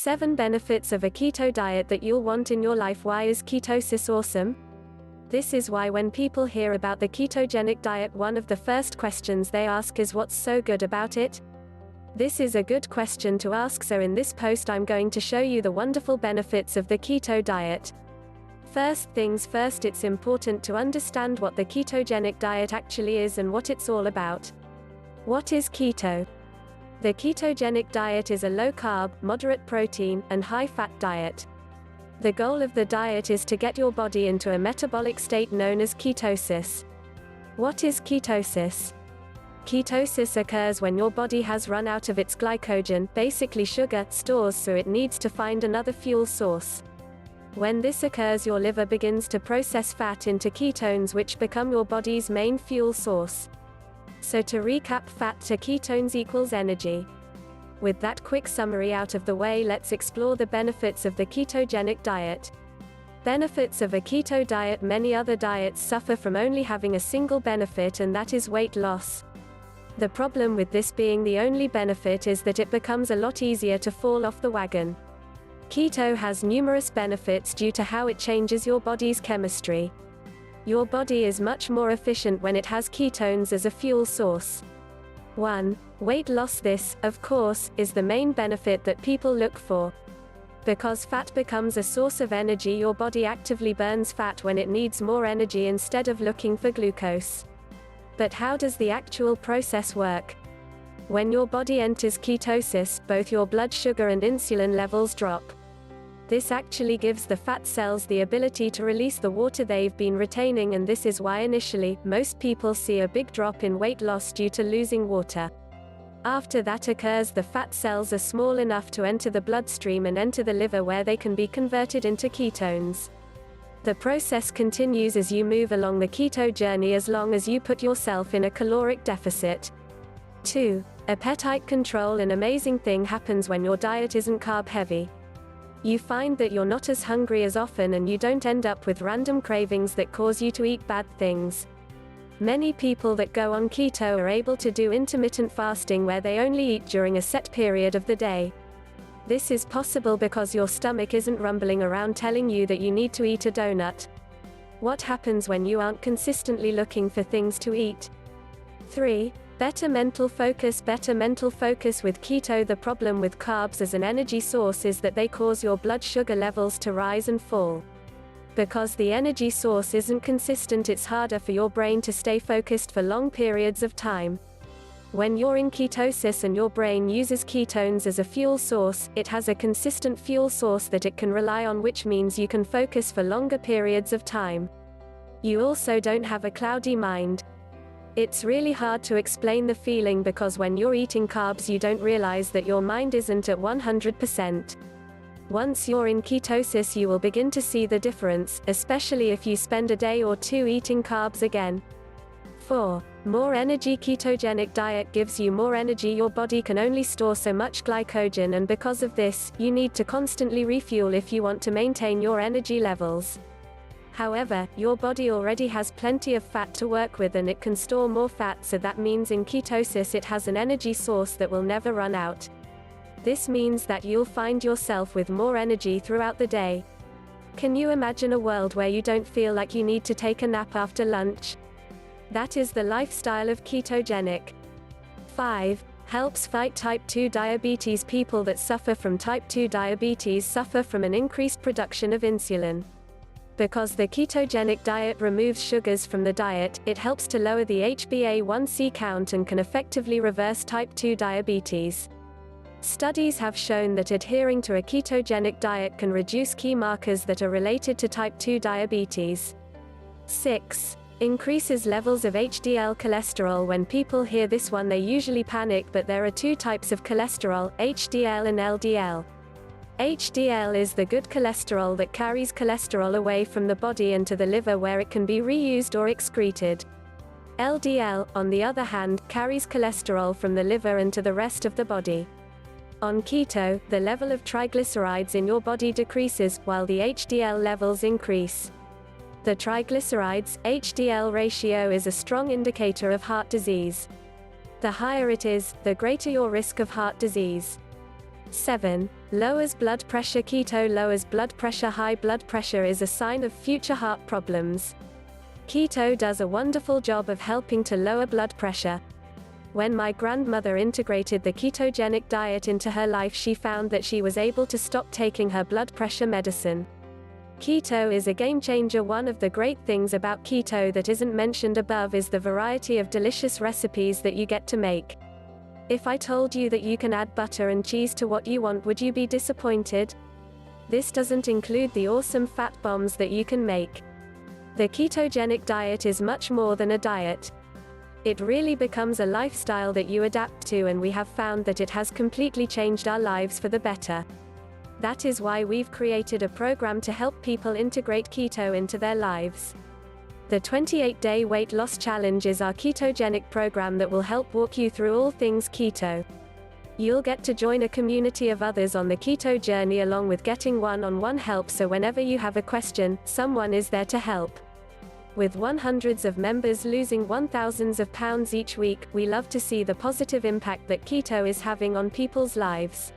7 benefits of a keto diet that you'll want in your life. Why is ketosis awesome? This is why when people hear about the ketogenic diet, one of the first questions they ask is, what's so good about it? This is a good question to ask, so in this post I'm going to show you the wonderful benefits of the keto diet. First things first, it's important to understand what the ketogenic diet actually is and what it's all about. What is keto? The ketogenic diet is a low-carb, moderate protein, and high-fat diet. The goal of the diet is to get your body into a metabolic state known as ketosis. What is ketosis? Ketosis occurs when your body has run out of its glycogen, basically sugar, stores, so it needs to find another fuel source. When this occurs, your liver begins to process fat into ketones, which become your body's main fuel source. So to recap, fat to ketones equals energy. With that quick summary out of the way, let's explore the benefits of the ketogenic diet. Benefits of a keto diet. Many other diets suffer from only having a single benefit, and that is weight loss. The problem with this being the only benefit is that it becomes a lot easier to fall off the wagon. Keto has numerous benefits due to how it changes your body's chemistry. Your body is much more efficient when it has ketones as a fuel source. 1. Weight loss. This, of course, is the main benefit that people look for. Because fat becomes a source of energy, your body actively burns fat when it needs more energy instead of looking for glucose. But how does the actual process work? When your body enters ketosis, both your blood sugar and insulin levels drop. This actually gives the fat cells the ability to release the water they've been retaining, and this is why initially, most people see a big drop in weight loss due to losing water. After that occurs, the fat cells are small enough to enter the bloodstream and enter the liver, where they can be converted into ketones. The process continues as you move along the keto journey, as long as you put yourself in a caloric deficit. 2. Appetite control. An amazing thing happens when your diet isn't carb heavy. You find that you're not as hungry as often, and you don't end up with random cravings that cause you to eat bad things. Many people that go on keto are able to do intermittent fasting, where they only eat during a set period of the day. This is possible because your stomach isn't rumbling around telling you that you need to eat a donut. What happens when you aren't consistently looking for things to eat? 3. Better mental focus. Better mental focus with keto. The problem with carbs as an energy source is that they cause your blood sugar levels to rise and fall. Because the energy source isn't consistent, it's harder for your brain to stay focused for long periods of time. When you're in ketosis and your brain uses ketones as a fuel source, it has a consistent fuel source that it can rely on, which means you can focus for longer periods of time. You also don't have a cloudy mind. It's really hard to explain the feeling, because when you're eating carbs you don't realize that your mind isn't at 100%. Once you're in ketosis, you will begin to see the difference, especially if you spend a day or two eating carbs again. 4. More energy. Ketogenic diet gives you more energy. Your body can only store so much glycogen, and because of this, you need to constantly refuel if you want to maintain your energy levels. However, your body already has plenty of fat to work with, and it can store more fat, so that means in ketosis it has an energy source that will never run out. This means that you'll find yourself with more energy throughout the day. Can you imagine a world where you don't feel like you need to take a nap after lunch? That is the lifestyle of ketogenic. 5. Helps fight type 2 diabetes. People that suffer from type 2 diabetes suffer from an increased production of insulin. Because the ketogenic diet removes sugars from the diet, it helps to lower the HbA1c count and can effectively reverse type 2 diabetes. Studies have shown that adhering to a ketogenic diet can reduce key markers that are related to type 2 diabetes. 6. Increases levels of HDL cholesterol. When people hear this one, they usually panic, but there are 2 types of cholesterol, HDL and LDL. HDL is the good cholesterol that carries cholesterol away from the body and to the liver, where it can be reused or excreted. LDL, on the other hand, carries cholesterol from the liver and to the rest of the body. On keto, the level of triglycerides in your body decreases, while the HDL levels increase. The triglycerides, HDL ratio is a strong indicator of heart disease. The higher it is, the greater your risk of heart disease. 7. Lowers blood pressure. Keto lowers blood pressure. High blood pressure is a sign of future heart problems. Keto does a wonderful job of helping to lower blood pressure. When my grandmother integrated the ketogenic diet into her life, she found that she was able to stop taking her blood pressure medicine. Keto is a game changer. One of the great things about keto that isn't mentioned above is the variety of delicious recipes that you get to make. If I told you that you can add butter and cheese to what you want, would you be disappointed? This doesn't include the awesome fat bombs that you can make. The ketogenic diet is much more than a diet. It really becomes a lifestyle that you adapt to, and we have found that it has completely changed our lives for the better. That is why we've created a program to help people integrate keto into their lives. The 28-day weight loss challenge is our ketogenic program that will help walk you through all things keto. You'll get to join a community of others on the keto journey, along with getting one-on-one help, so whenever you have a question, someone is there to help. With hundreds of members losing thousands of pounds each week, we love to see the positive impact that keto is having on people's lives.